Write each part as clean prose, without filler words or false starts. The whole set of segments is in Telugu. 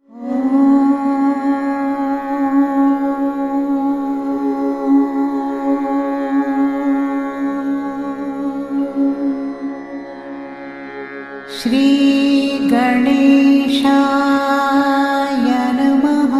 श्री गणेशाय नमः।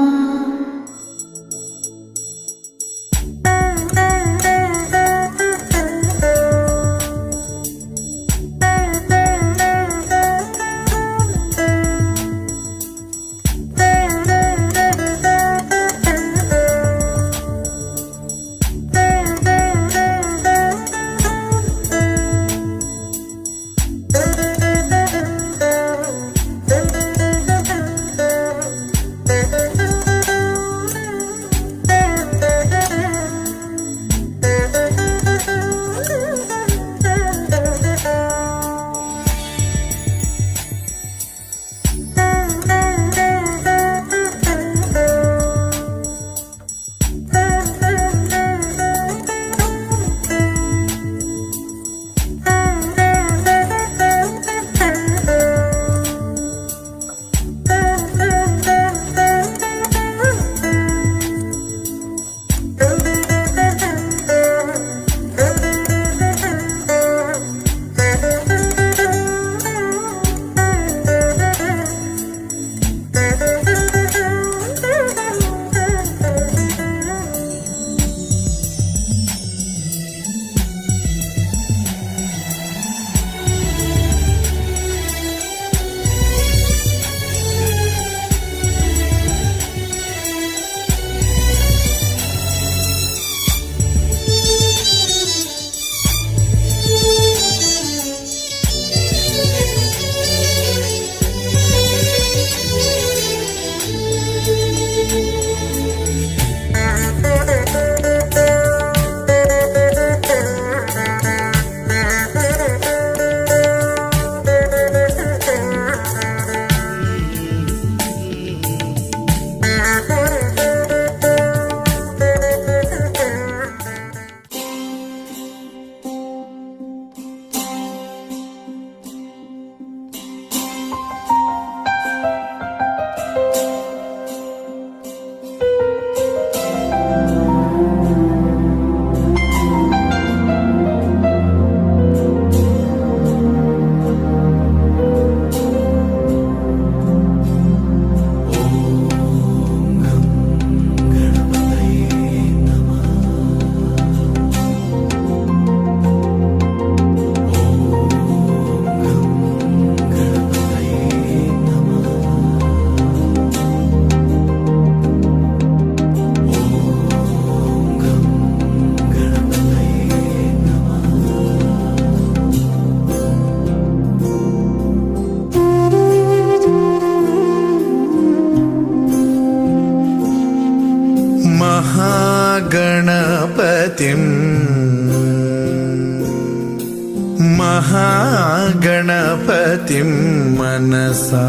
महागणपतिं मनसा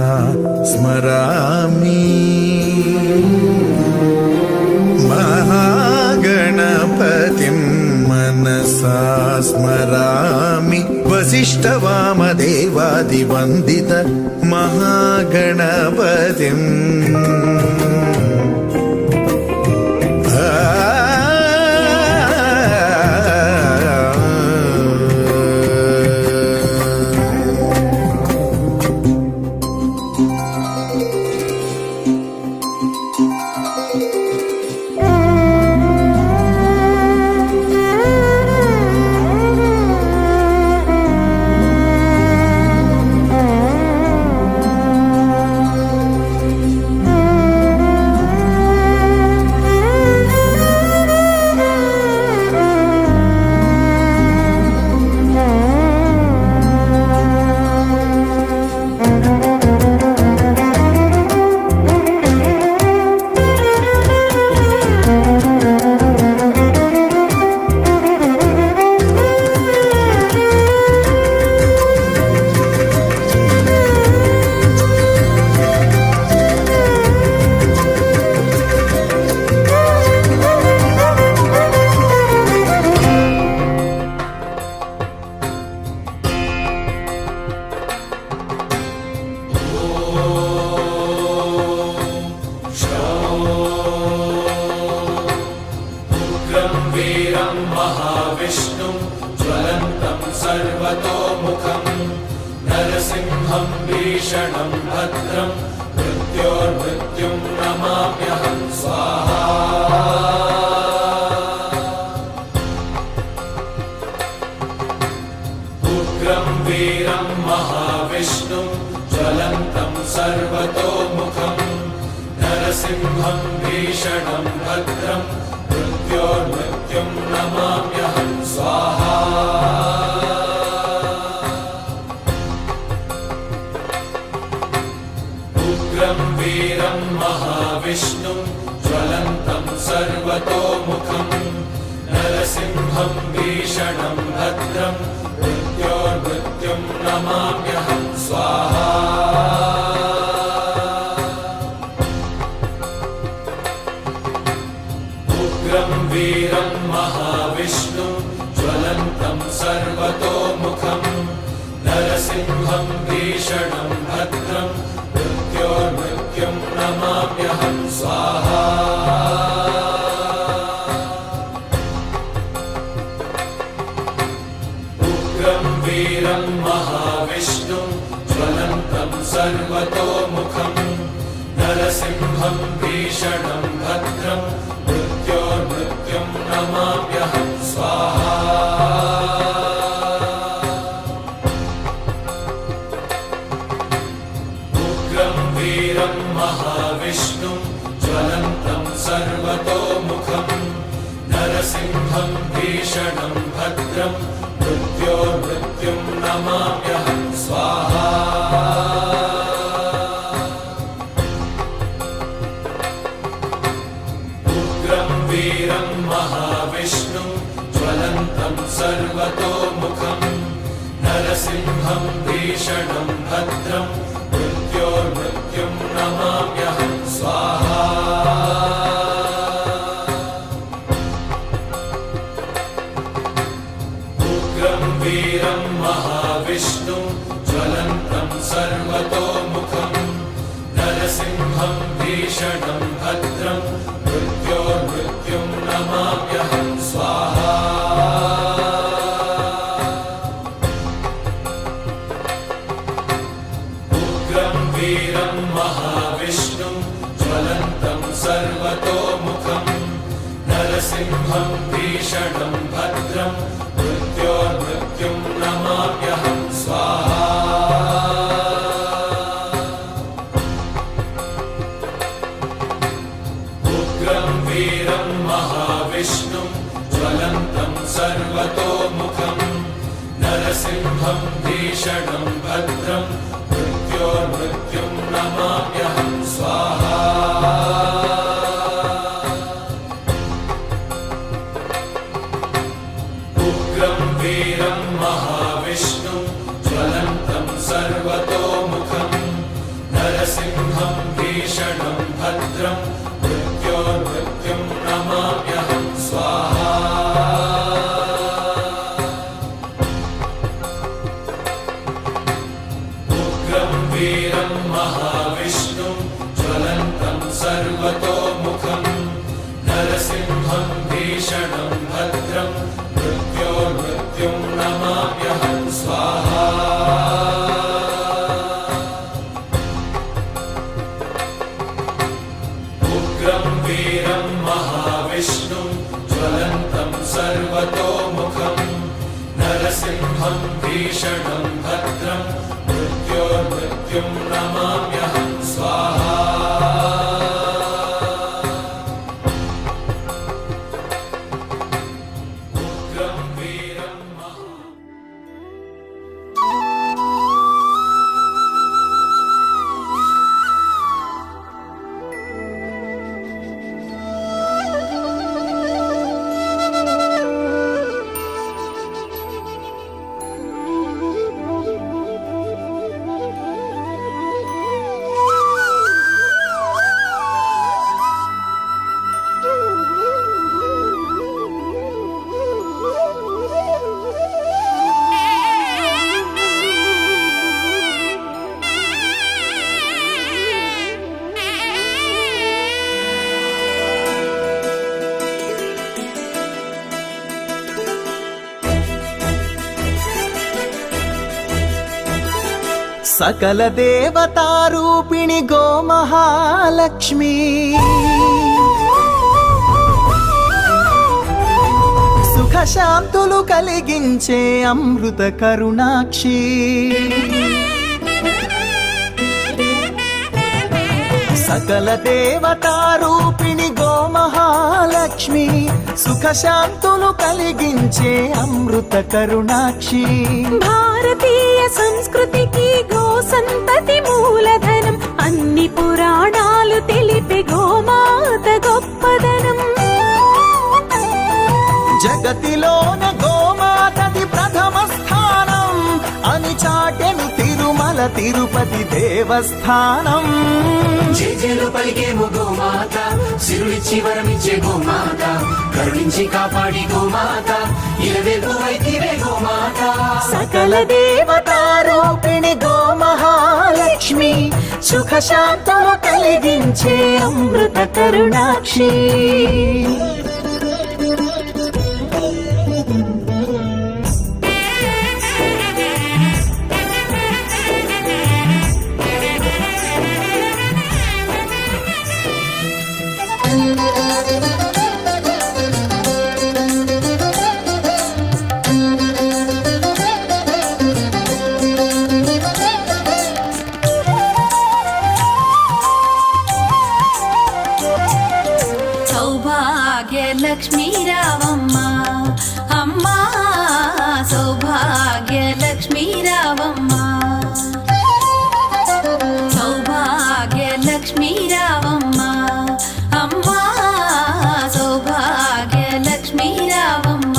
स्मरामि। महागणपतिं मनसा स्मरामि। वसिष्ठवामदेवादिवन्दित महागणपतिम् वीरं महाविष्णुं ज्वलन्तं सर्वतोमुखं नरसिंहं भीषणं भद्रं मृत्योर्मृत्युं नमाम्यहं स्वाहा। उग्रं वीरं महाविष्णुं ज्वलन्तं सर्वतोमुखं नरसिंहं भीषणं भद्रं मृत्योर्मृत्युं नमाम्यहं स्वाहा। उग्रं वीरं महाविष्णुं ज्वलन्तं सर्वतोमुखं नरसिंहं भीषणं भद्रं मृत्योर्मृत्युं नमाम्यहं स्वाहा। उग्रं वीरं महाविष्णुं ज्वलन्तं सर्वतोमुखं नरसिंहं भीषणं भद्रं मृत्योर्मृत्युं नमाम्यहं स्वाहा। उग्रं वीरं महाविष्णुं ज्वलन्तं सर्वतोमुखं नरसिंहं भीषणं भद्रं मृत्योर्मृत्युं नमाम्यहं स्वाहा। उग्रं वीरं महाविष्णुं ज्वलन्तं सर्वतोमुखं नरसिंहं भीषणं भद्रं मृत्योर्मृत्युं नमाम्यहं स्वाहा। उग्रं वीरं महाविष्णुं ज्वलन्तं सर्वतोमुखं नरसिंहं भीषणं भद्रं मृत्योर्मृत्युं नमाम्यहं स्वाहा। उग्रं वीरं महाविष्णुं ज्वलन्तं सर्वतोमुखं नरसिंहं भीषणं भद्रं मृत्योर्मृत्युं नमाम्यहं स्वाहा। उग्रं वीरं महाविष्णुं ज्वलन्तं सर्वतोमुखं नरसिंहं भीषणं भद्रं मृत्योर्मृत्युं नमाम्यहं स्वाहा। उग्रं वीरं महाविष्णुं ज्वलन्तं सर्वतोमुखं नरसिंहं भीषणं भद्रं मृत्योर्मृत्युं नमाम्यहं स्वाहा। उग्रं वीरं महाविष्णुं ज्वलन्तं सर्वतोमुखं नरसिंहं भीषणं भद्रं मृत्योर्मृत्युं नमाम्यहं स्वाहा। उग्रं वीरं महाविष्णुं ज्वलन्तं सर्वतोमुखं नरसिंहं भीषणं भद्रं मृत्योर्मृत्युं नमाम्यहं स्वाहा। उग्रं वीरं महाविष्णुं ज्वलन्तं सर्वतोमुखं नरसिंहं भीषणं भद्रं मृत्योर्मृत्युं नमाम्यहं स्वाहा। उग्रं वीरं సకల దేవతారూపిణి గోమహాలక్ష్మి సుఖశాంతులు కలిగించే అమృత కరుణాక్షి సకల దేవతారూపిణి గోమహాలక్ష్మి సుఖశాంతులు కలిగించే అమృత కరుణాక్షి భారతీయ సంస్కృతికి గో సంతతి మూలధనం అన్ని పురాణాలు తెలిపే గోమాత గొప్పదనం జగతిలోన గోమాతది ప్రథమ స్థానం అని చాటెను తిరుమల తిరుపతి దేవస్థానం జేజేలు పలికేము గోమాత సిరులిచ్చి వరమిచ్చే గోమాత కరుణించి కాపాడి గోమాత ఇలవేల్పు వైతివే గోమాత సకల దేవతారూపిణి గోమహాలక్ష్మి సుఖశాంతము కలిగించే అమృత కరుణాక్షి సౌభాగ్యలక్ష్మీ రావమ్మ అమ్మా సౌభాగ్యలక్ష్మీ రావమ్మ సౌభాగ్యలక్ష్మీ రావమ్మ అమ్మా సౌభాగ్యలక్ష్మీ రావమ్మ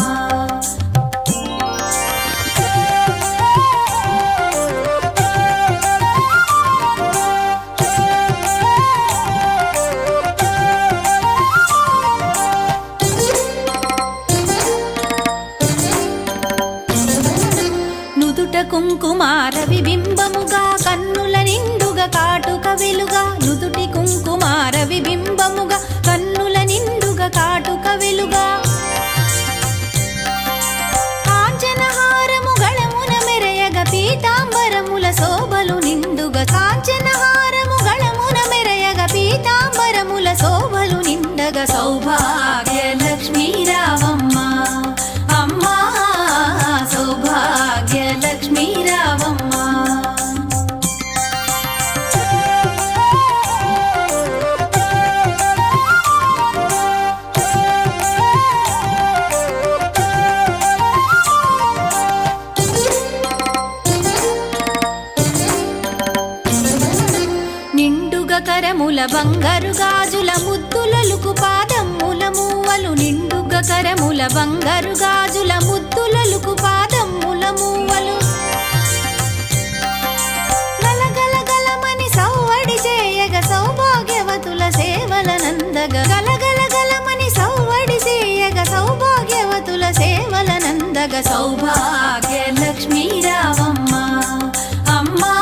కుంకుమార విబింబముగా కన్నుల నిండుగా కాటుక వెలుగా నుదుటి కుంకుమార విబింబముగా కన్నుల నిండుగా కాటుక వెలుగా కాంచనహారము గళమున మెరయగ పీతాంబరముల శోభలు నిండుగా కాంచనహారము గళమున మెరయగ పీతాంబరముల శోభలు నిండగా సౌభాగ్యలక్ష్మీ రావమ్మ అమ్మా సౌభాగ్యలక్ష్మీ రావమ్మ నిండుగ కరముల బంగారు గాజుల ముద్దులలుకు పాదమ్ముల మూవలు నిండుగ కరముల బంగారు గాజుల ముద్దులలుకు పాదమ్ముల మూవలు గలగలగలమని సౌవడి చేయగ సౌభాగ్యవతుల సేవల నందగ గలగలగలమని సౌవడి చేయగ సౌభాగ్యవతుల సేవల నందగ సౌభాగ్యలక్ష్మీ రావమ్మ అమ్మా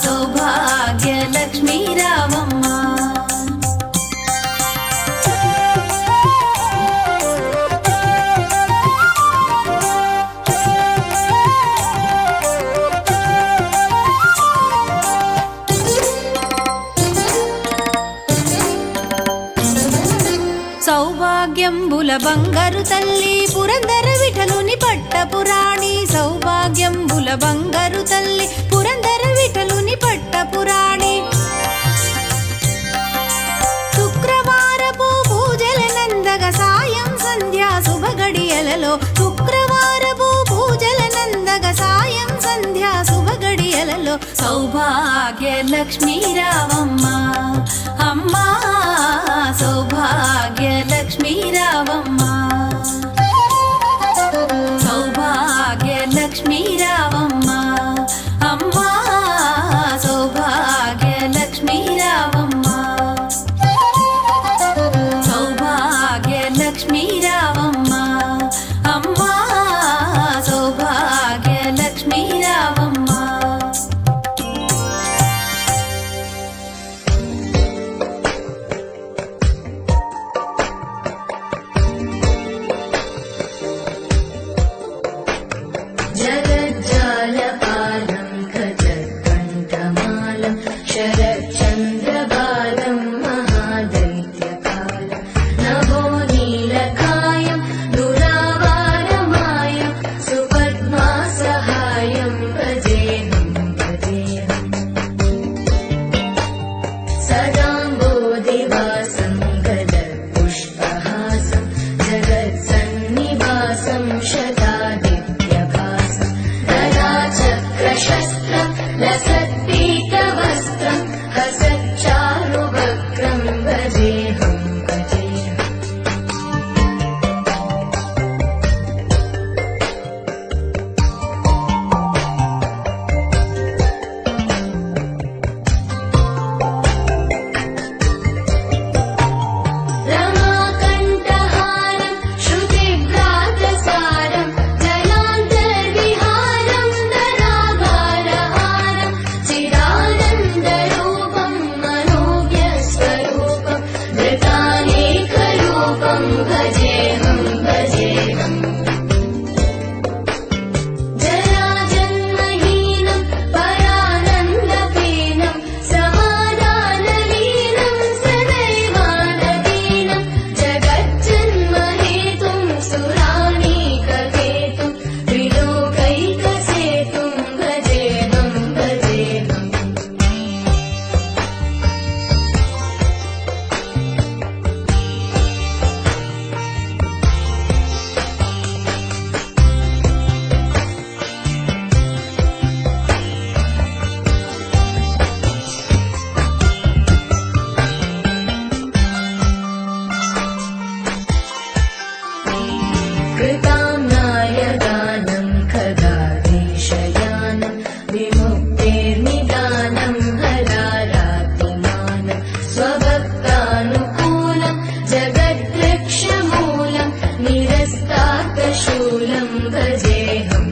సౌభాగ్యలక్ష్మీ రావమ్మ సౌభాగ్యంబుల బంగారు తల్లి పురందర విఠలుని పట్టపురాణి సౌభాగ్యంబుల బంగారు తల్లి పురందర విఠలుని పట్టపురాణి శుక్రవారపు పూజల నందగ సాయం సంధ్యా శుభగడియలలో శుక్రవారపు పూజల నందగ సాయం సంధ్యా శుభగడియలలో సౌభాగ్యలక్ష్మీ రావమ్మ అమ్మా సౌభాగ్యలక్ష్మీ రావమ్మ సౌభాగ్యలక్ష్మీ రావమ్మ అమ్మా సౌభాగ్యలక్ష్మీ రావమ్మ సౌభాగ్యలక్ష్మీ రావమ్మ అమ్మా సౌభాగ్యలక్ష్మీ రావమ్మ भजेऽहं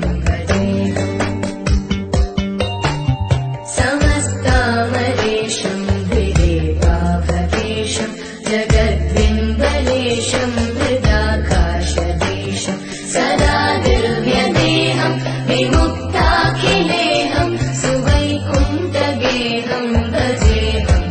समस्तामरेशं हृदेवाभकेशं जगद्बिम्बलेशं हृदाकाशदेशं सदा दिव्यदेहं विमुक्ताखिलेहं सुवैकुण्ठगेहं भजेऽहं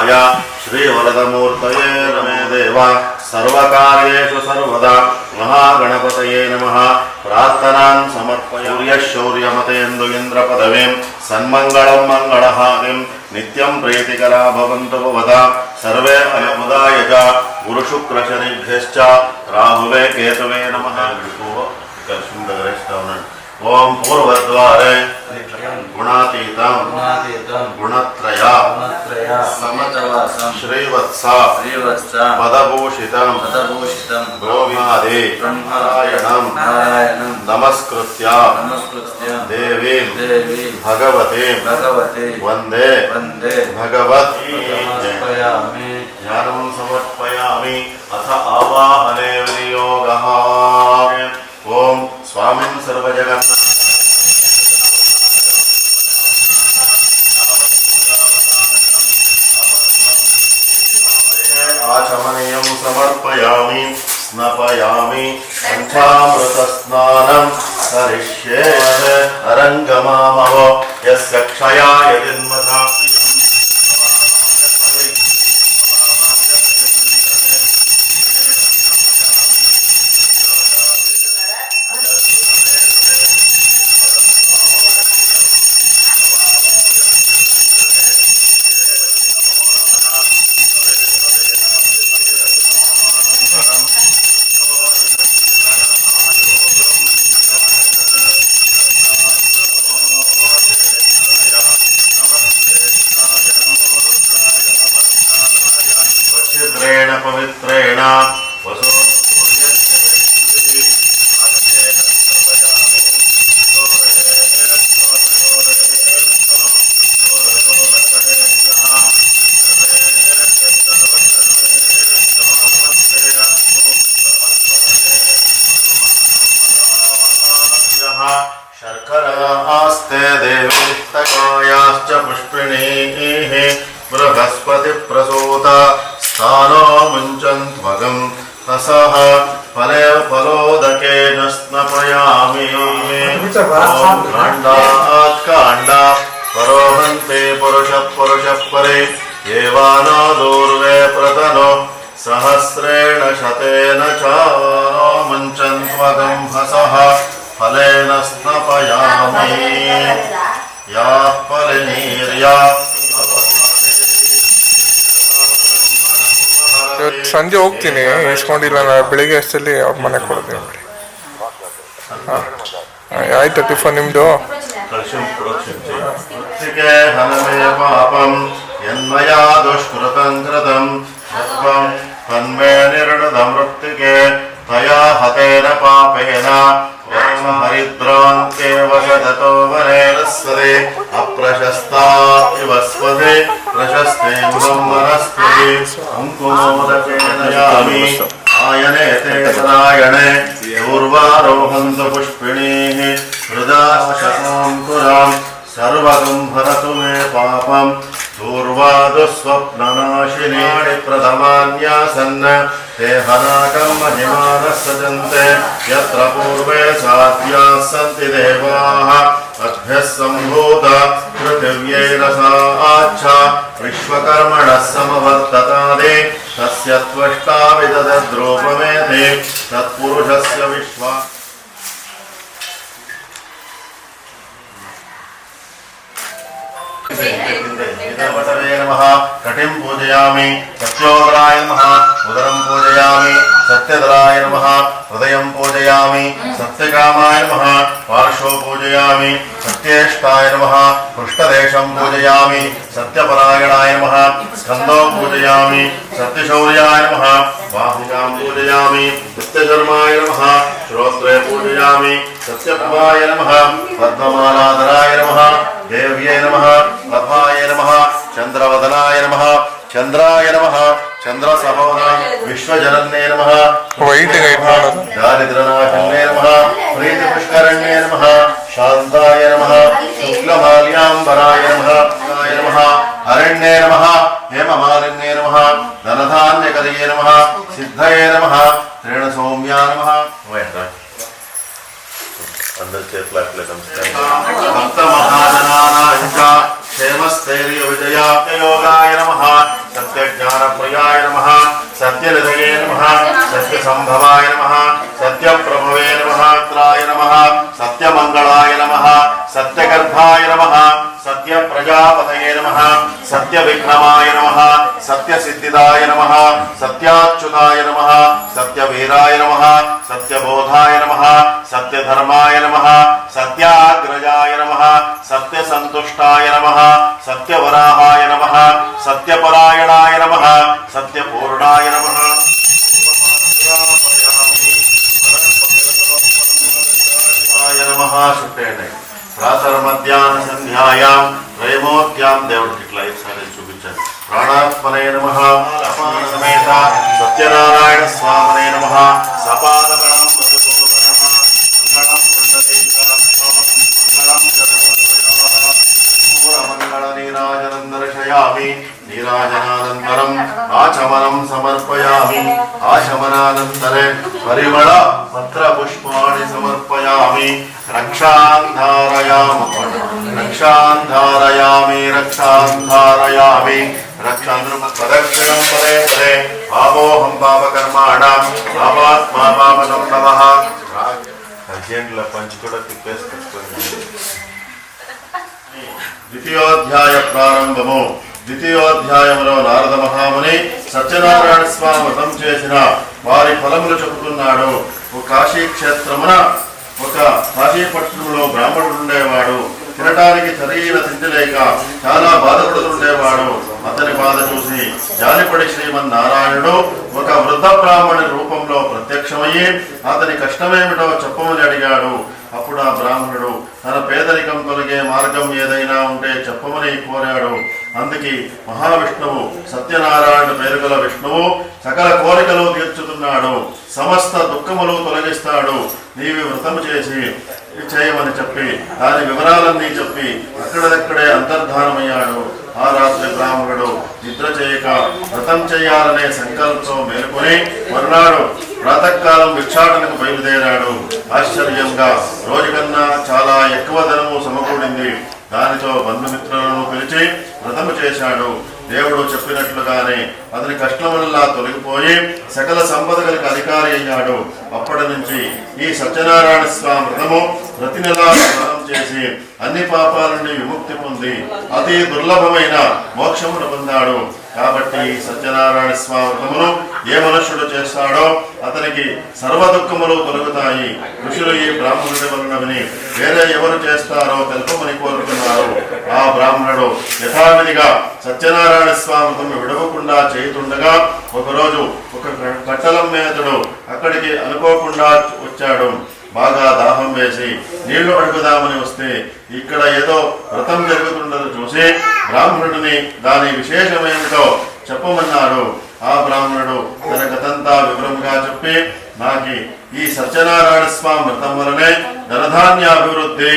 गोविन्दाय श्रीवरदमूर्तये नमे देव सर्वकार्येषु सर्वदा महागणपतये नमः प्रार्थनां समर्पयामि शौर्यमतेन्दु इन्द्रपदवीं सन्मङ्गलं मङ्गलहारिं नित्यं प्रीतिकरा भवन्तु भवता सर्वे अनुमुदाय च गुरुशुक्रशनिभ्यश्च राहुवे केतवे नमः। ओम पूर्वद्वारे गुणातीतं गुणत्रया श्रीवत्सा पदभूषितं ब्रह्मादि नारायणं नमस्कृत्य देवीं भगवतीं वन्दे भगवती ज्ञानं समर्पयामि अथ आवाहने विनियोगः। ओम स्वामिं सर्वजगन्नाथ आचमनीयं समर्पयामि स्नपयामि पंचामृतस्नानं करिष्ये अरङ्गमामव यस्य क्षयाय जन्मथा पवित्रेण वसो शर्करास्ते देवीस्तकायाश्च पुष्पिणीः बृहस्पतिप्रसूता स्थानो मुञ्चन्त्वगं तसः फले फलोदकेन स्नपयामि। ॐ काण्डात् काण्डा परोहन्ते पुरुषः परे एवानो दूर्वे प्रतनो सहस्रेण शतेन च मुञ्चन्त्वगं हसः फलेन स्नपयामि। याः फलनीर्या ಸಂಜೆ ಹೋಗ್ತೀನಿ ಇಸ್ಕೊಂಡಿಲ್ಲ ನಾಳೆ ಬೆಳಿಗ್ಗೆ ಅಷ್ಟಲ್ಲಿ ಅವ್ರ ಮನೆಗೆ ಕೊಡ್ತೀನಿ ನೋಡಿ. ಹಾಂ ಆಯ್ತು ಟಿಫನ್ ನಿಮ್ಮದು ಪಾಪಂ ಯನ್ಮಯಾ ದುಷ್ಕೃತಂ ಕೃತಂ ತನ್ಮೇ ನಿರ್ಣದ ಮೃತ್ತಿಕೆ ತಯಾ ಹತೇನ ಪಾಪೇನ ಹರಿದ್ರಾಂತೆ ವಸದತೋ ವನೇರಸ್ವದೆ ಅಪ್ರಶಸ್ತಾ ಇವ ಸ್ವದೆ ಪ್ರಶಸ್ತೆ ವನಸ್ಪತಿ ಅಂಕುಮೋದಕೇನ ಯಾಮಿ ಆಯನೆ ತೇನಾಯಣೆ ಊರ್ವಾರೋಹಂತು ಪುಷ್ಪಿಣೀಃ ಹೃದಾಶತಾಂಕುರಾಂ ಸರ್ವಗಂ ಭರತು ಮೇ ಪಾಪಂ ದೂರ್ವಾದು ಸ್ವಪ್ನನಾಶಿನೀ ಪ್ರಥಮಾನ್ಯಾಸನ್ನ ते हनाकं महिमानः सजन्ते यत्र पूर्वे साध्याः सन्ति देवाः अभ्यः सम्भूत पृथिव्यै रसाच्छा विश्वकर्मणः समवर्ततादि तस्य त्वष्टा विदधद्रूपमेति तत्पुरुषस्य विश्वा वटवे नमः कटिं पूजयामि सत्योदराय नमः उदरं पूजयामि सत्यधराय नमः हृदयं पूजयामि सत्यकामाय नमः पार्श्वो पूजयामि सत्येष्टाय नमः पृष्ठदेशं पूजयामि सत्यपरायणाय नमः स्कन्दो पूजयामि सत्यशौर्याय नमः बाहुकां पूजयामि सत्यधर्माय नमः श्रोत्रे पूजयामि सत्यपवाय नमः पद्ममालाधराय नमः देव्यै नमः लभाय नमः चंद्रवदनाय नमः चंद्राय नमः चंद्रसहोदर विश्वजनन्ये नमः दारिद्र्यनाशन्ये नमः प्रीतिपुष्करण्ये नमः शान्ताय नमः शुक्लमाल्याम्बराय नमः अरण्ये नमः हेममालिन्ये नमः धनधान्यकरये नमः सिद्धये नमः त्रिणसौम्या नमः भक्त महाजनानां च क्षेमस्थैर्य विजयाप्ययोगाय नमः सत्यज्ञानप्रियाय नमः सत्यनिधये नमः सत्यसंभवाय नमः सत्यप्रभवे नमः त्राय नमः सत्यमंगलाय नमः सत्यगर्भाय नमः सत्यप्रजापतये नमः सत्यविक्रमाय नमः सत्यसिद्धिदाय नमः सत्याच्युताय नमः सत्यवीराय नमः सत्यबोधाय नमः सत्यधर्माय नमः सत्याग्रजाय नमः सत्यसंतुष्टाय नमः सत्यवराहाय नमः सत्यपरायणाय नमः सत्यपूर्णाय नमः नमः शुट्टेंడి ప్రాతర్మధ్యాహ్న సంధ్యాయాం త్రైమోద్యాం దేవుడికి ఇట్లా ఒకసారి చూపించారు ప్రాణాత్మనే నమః అపాన సమేత సత్యనారాయణ స్వామినే నమః సపాదగణం మధుసూదనః మంగళం పుండరీకాక్షం మంగళం జగద్గురవః పూర్వమంగళ నీరాజనం దర్శయామి నీరాజనానంతరం ఆచమనం సమర్పయామి ఆచమనానంతరే పరిమళ పత్ర పుష్పాణి సమర్పయామి రక్షాంధారయామి రక్షాంధారయామి రక్షాంధారయామి రక్షాంధ్ర ప్రదక్షిణం పదే పదే పాపోహం పాపకర్మాణం పాపాత్మా పాపసంభవః అర్జెంట్ల పంచి కూడా తిప్పేసుకొచ్చుకోండి ద్వితీయోధ్యాయ ప్రారంభము ద్వితీయోధ్యాయంలో నారద మహాముని సత్యనారాయణ స్వామి వ్రతం చేసిన వారి ఫలములు చెబుతున్నాడు. ఒక కాశీ క్షేత్రమున ఒక కాశీపట్నంలో బ్రాహ్మణుడు ఉండేవాడు. తినటానికి సరైన తిండి లేక చాలా బాధపడుతుండేవాడు. అతని బాధ చూసి జాలిపడి శ్రీమన్నారాయణుడు ఒక వృద్ధ బ్రాహ్మణి రూపంలో ప్రత్యక్షమయ్యి అతని కష్టమేమిటో చెప్పమని అడిగాడు. అప్పుడు ఆ బ్రాహ్మణుడు తన పేదరికం తొలగే మార్గం ఏదైనా ఉంటే చెప్పమని కోరాడు. అందుకే మహావిష్ణువు సత్యనారాయణ పేరుగల విష్ణువు సకల కోరికలు తీర్చుతున్నాడు, సమస్త దుఃఖములు తొలగిస్తాడు. నీవి వ్రతము చేసి చేయమని చెప్పి దాని వివరాలన్నీ చెప్పి అక్కడదక్కడే అంతర్ధానమయ్యాడు. ఆ రాత్రి బ్రాహ్మణుడు నిద్ర చేయక వ్రతం చేయాలనే సంకల్పంతో మేలుకొని మరునాడు ప్రాతకాలం భిక్షాటనకు బయలుదేరాడు. ఆశ్చర్యంగా రోజుకన్నా చాలా ఎక్కువ ధనము సమకూడింది. దానితో బంధుమిత్రులను పిలిచి వ్రతము చేశాడు. దేవుడు చెప్పినట్లుగానే అతని కష్టములలా తొలగిపోయి సకల సంపద కలిగి అధికారి అయ్యాడు. అప్పటి నుంచి ఈ సత్యనారాయణ స్వామి వ్రతము ప్రతి నెలా స్నానం చేసి అన్ని పాపాల నుండి విముక్తి పొంది అతి దుర్లభమైన మోక్షమును పొందాడు. కాబట్టి సత్యనారాయణ స్వామి వ్రతమును ఏ మనుష్యుడు చేస్తాడో అతనికి సర్వ దుఃఖములు తొలగుతాయి. ఋషులు ఈ బ్రాహ్మణుడి వలన విని వేరే ఎవరు చేస్తారో తెలుపమని కోరుతున్నారు. ఆ బ్రాహ్మణుడు యథావిధిగా సత్యనారాయణ స్వామి వ్రతము విడవకుండా చేయుతుండగా ఒకరోజు ఒక కట్టలం మేతుడు అక్కడికి అనుకోకుండా వచ్చాడు. బాగా దాహం వేసి నీళ్లు అడుగుదామని వస్తే ఇక్కడ ఏదో వ్రతం జరుగుతుండదు చూసి బ్రాహ్మణుడిని దాని విశేషమేమిటో చెప్పమన్నాడు. ఆ బ్రాహ్మణుడు తన కథంతా వివరంగా చెప్పి నాకు ఈ సత్యనారాయణ స్వామి వ్రతం వలనే ధనధాన్యాభివృద్ధి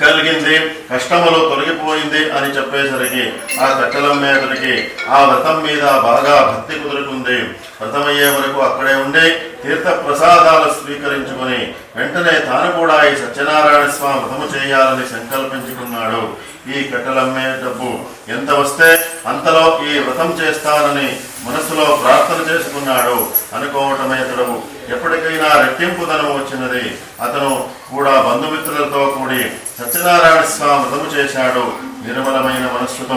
కలిగింది, కష్టములు తొలగిపోయింది అని చెప్పేసరికి ఆ కట్టలం మేతడికి ఆ వ్రతం మీద బాగా భక్తి కుదురుకుంది. వ్రతమయ్యే వరకు అక్కడే ఉండి తీర్థ ప్రసాదాలు స్వీకరించుకుని వెంటనే తాను కూడా ఈ సత్యనారాయణ స్వామి వ్రతము చేయాలని సంకల్పించుకున్నాడు. ఈ కట్టలమ్మే డబ్బు ఎంత వస్తే అంతలో ఈ వ్రతం చేస్తానని మనసులో ప్రార్థన చేసుకున్నాడు. అనుకోవటమే తడవు ఎప్పటికైనా రెట్టింపు ధనం వచ్చినది. అతను కూడా బంధుమిత్రులతో కూడి సత్యనారాయణ స్వామి వ్రతము చేశాడు. నిర్మలమైన మనస్సుతో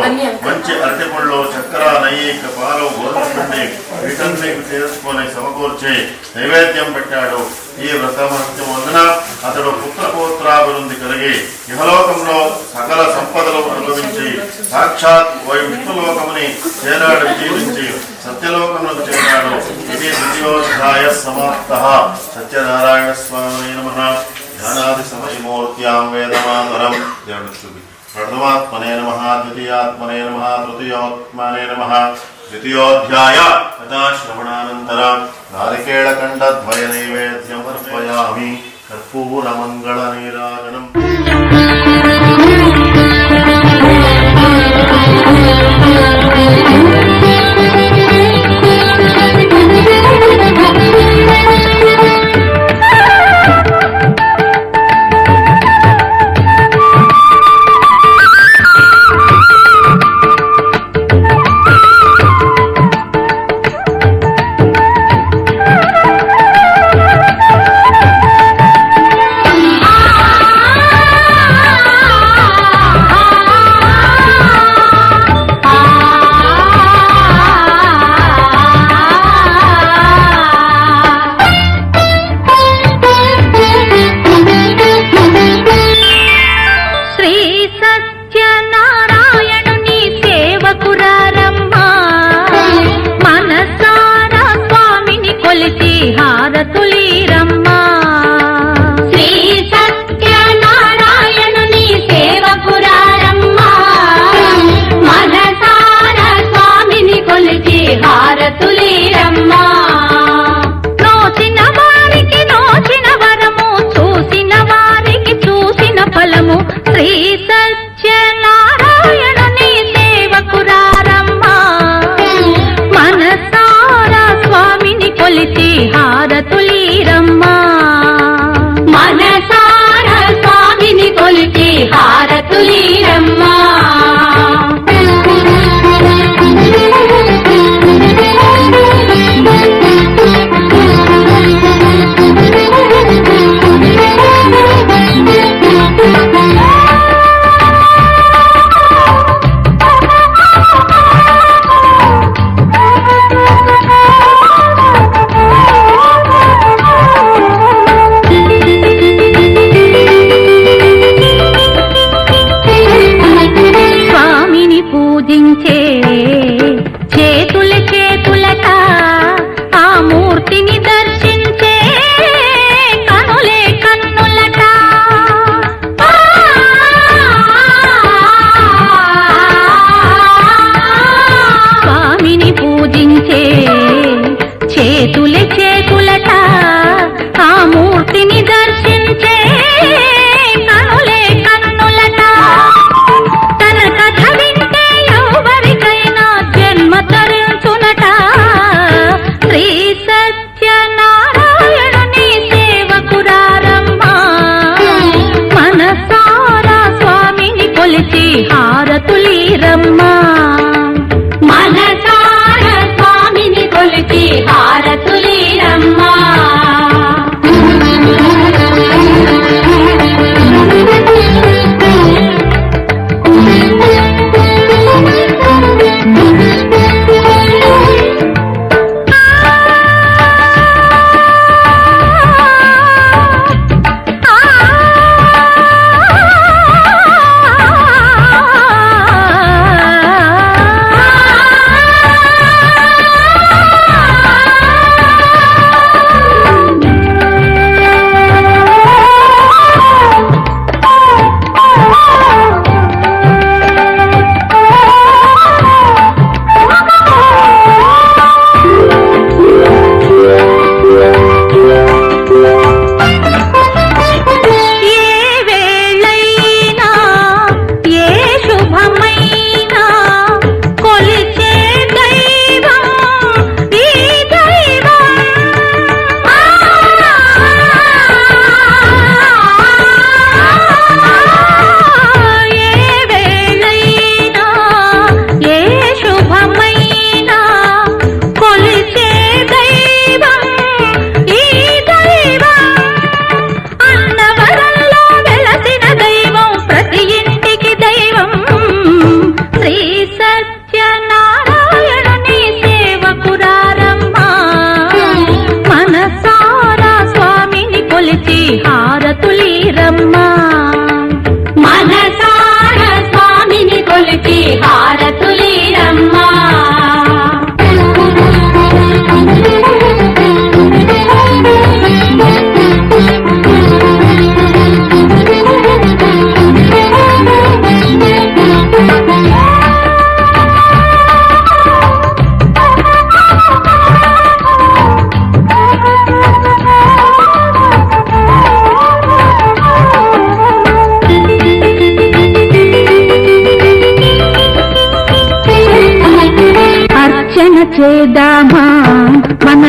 మంచి అరటిపళ్ళు, చక్కెర, నెయ్యి, పాలు, గోధుమ పిండి వీటన్ని చేసుకొని సమకూర్చి నైవేద్యం పెట్టాడు. ఈ వ్రతమహత్యం వలన అతడు పుత్రపౌత్రాభివృద్ధి కలిగి ఇహలోకంలో సకల సంపదలు అనుభవించి సాక్షాత్ విష్ణులోకముని చేరాడు, జీవించి సత్యలోకములకు చేరాడు. ఇది ద్వితీయోధ్యాయ సమాప్తః. సత్యనారాయణ స్వామి నమః. ధ్యానాది సమయమూర్త్యాం వేదమాధురం. దేవుడికి చూపి ప్రథమాత్మనే నమః, ద్వితీయాత్మనే నమః, తృతీయోత్మనే నమః. ద్వితీయోధ్యాయ తథా శ్రవణానంతరం నారికేళకంఠద్వయ నైవేద్యం సమర్పయామి. కర్పూర మంగళ నీరాజనం.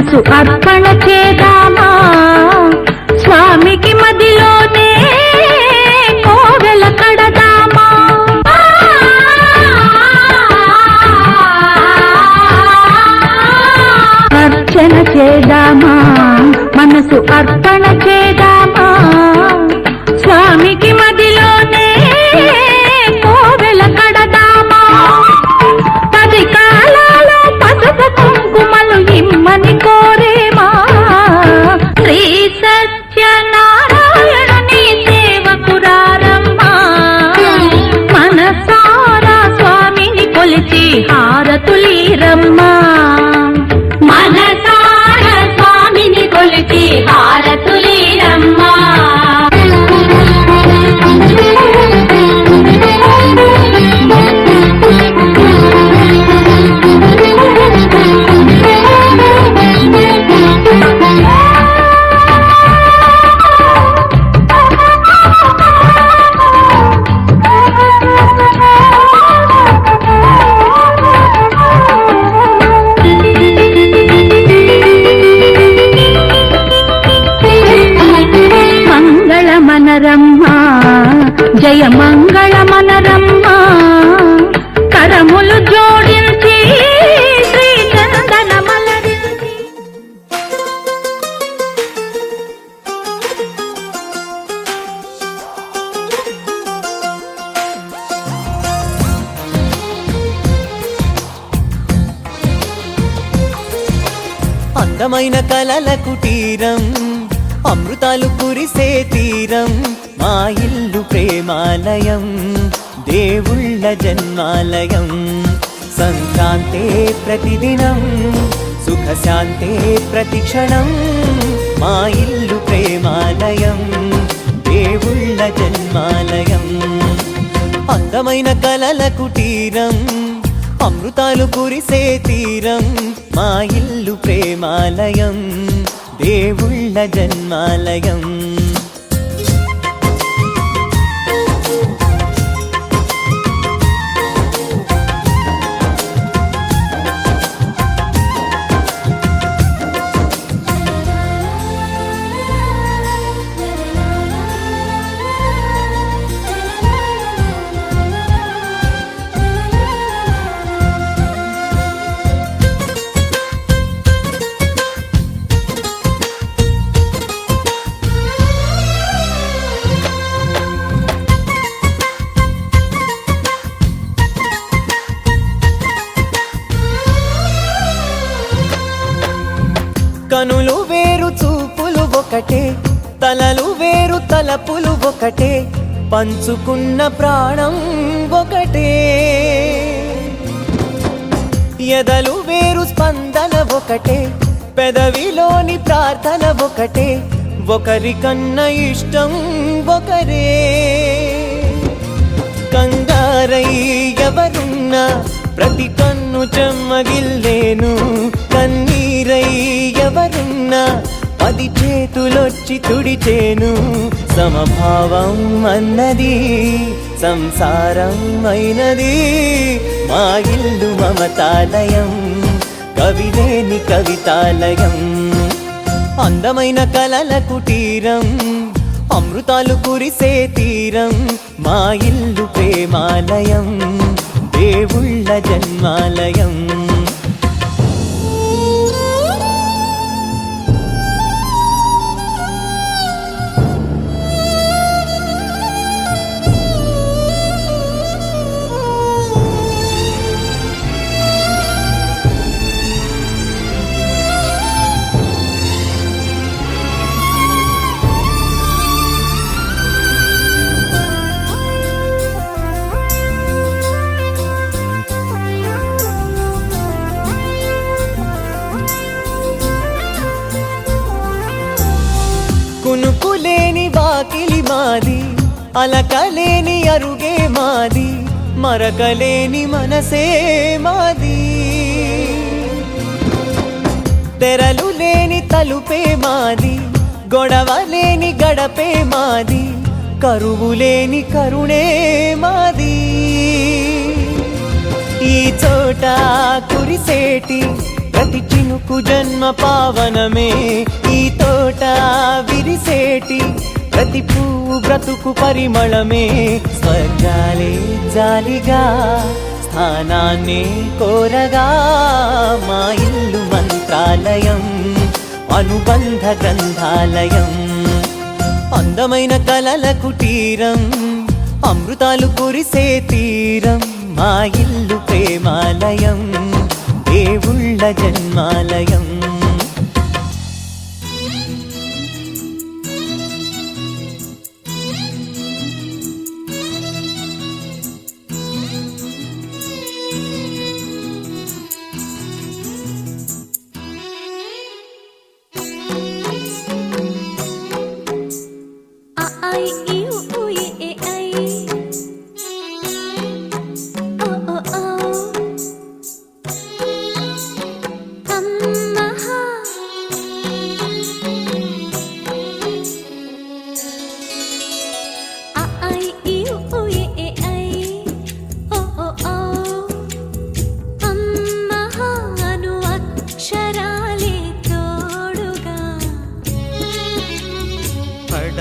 మనసు అర్పణ చేద్దామా స్వామికి మదిలోనే కోవెల కడదామా అర్చన చేద్దామా మనసు అర్పణ చేద్దామా స్వామికి మదిలోనే కోవెల కడదామా 10 కాలాలు పసుపు కుంకుమలు ఇమ్మని కోరేమా శ్రీ సత్యనారాయణుని సేవకురారమ్మా మనసారా స్వామిని కొలిచి హారతులీరమ్మా మనసారా స్వామిని కొలిచి హారతులీరమ్మా మనరమ్మా జయ మంగళ మనరమ్మా కరములు జోడించి శ్రీ చందన మలరించి అందమైన కలల కుటీరం అమృతాలు కురిసే తీరం మా ఇల్లు ప్రేమాలయం దేవుళ్ళ జన్మాలయం సంక్రాంతే ప్రతిదినం సుఖశాంతే ప్రతిక్షణం మా ఇల్లు ప్రేమాలయం దేవుళ్ళ జన్మాలయం అందమైన కలల కుటీరం అమృతాలు కురిసే తీరం మా ఇల్లు ప్రేమాలయం దేవుళ్ళ జన్మాలయం కనులు వేరు చూపులు ఒకటే తలలు వేరు తలపులు ఒకటే పంచుకున్న ప్రాణం ఒకటే ఎదలు వేరు స్పందన ఒకటే పెదవిలోని ప్రార్థన ఒకటే ఒకరికన్నా ఇష్టం ఒకరే కంగారై ఎవరున్నా ప్రతి కన్ను చెమ్మగిల్లేను కన్నీరై ఎవరున్నా 10 చేతులొచ్చి తుడిచేను సమభావం అన్నది సంసారం అయినది మా ఇల్లు మమతాలయం కవిలేని కవితాలయం అందమైన కలల కుటీరం అమృతాలు కురిసే తీరం మా ఇల్లు ప్రేమాలయం దేవుళ్ళ జన్మాలయం కునుకులేని వాకిలి మాది అలకలేని అరుగే మాది మరకలేని మనసే మాది తెరలు లేని తలుపే మాది గొడవ లేని గడపే మాది కరువు లేని కరుణే మాది ఈ చోట కురిసేటి ప్రతి చినుకు జన్మ పావనమే ఈ తోట విరిసేటి ప్రతి పువ్వు బ్రతుకు పరిమళమే స్వర్గాలే జాలిగా స్థానాన్ని కోరగా మా ఇల్లు మంత్రాలయం అనుబంధ గ్రంథాలయం అందమైన కలల కుటీరం అమృతాలు కురిసే తీరం మా ఇల్లు ప్రేమాలయం దేవుళ్ళ జన్మాలయం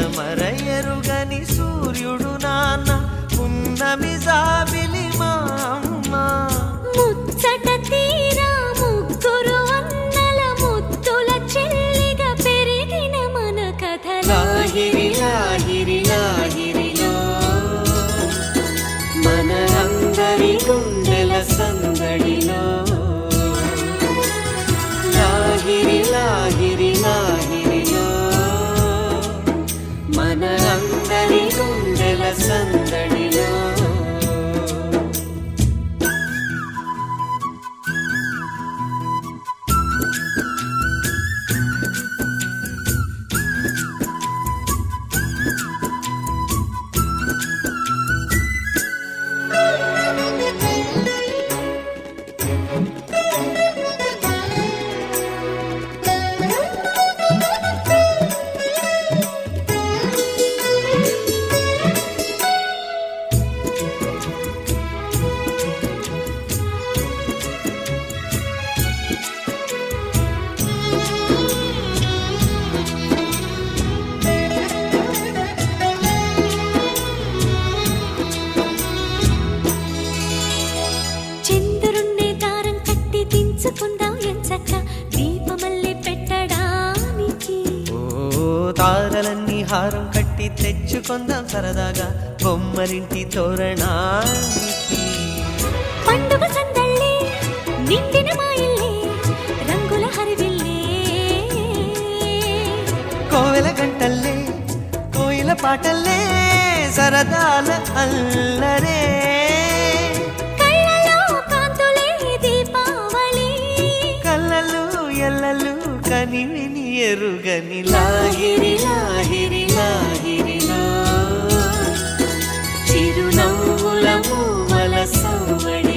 పడమరయరుగని సూర్యుడు నాన్న పున్నమి జాబిలి మా అమ్మ ముచ్చట తీరా ముగ్గురు అన్నల ముద్దుల చెల్లిగా పెరిగిన మన కథ లాహిరి లాహిరి లాహిరిలో మన అందరి గుండెల సందడిలో లాహిరి లాహిరి లాహిరిలో మన అందరి గుండెల సందడిలో దీపమల్లె పెట్టడానికి తారలన్నీ హారం కట్టి తెచ్చుకుందాం సరదాగా బొమ్మరింటి తోరణానికి పండుగ సందళ్ళే నిండిన మా ఇల్లే రంగుల హరివిల్లే కోవెల గంటల్లే కోయిల పాటల్లే సరదాల అల్లరే ఎల్లలు కనివిని ఎరుగని లాహిరి లాహిరి లాహిరిలో చిరునవ్వుల మూవల సౌవడి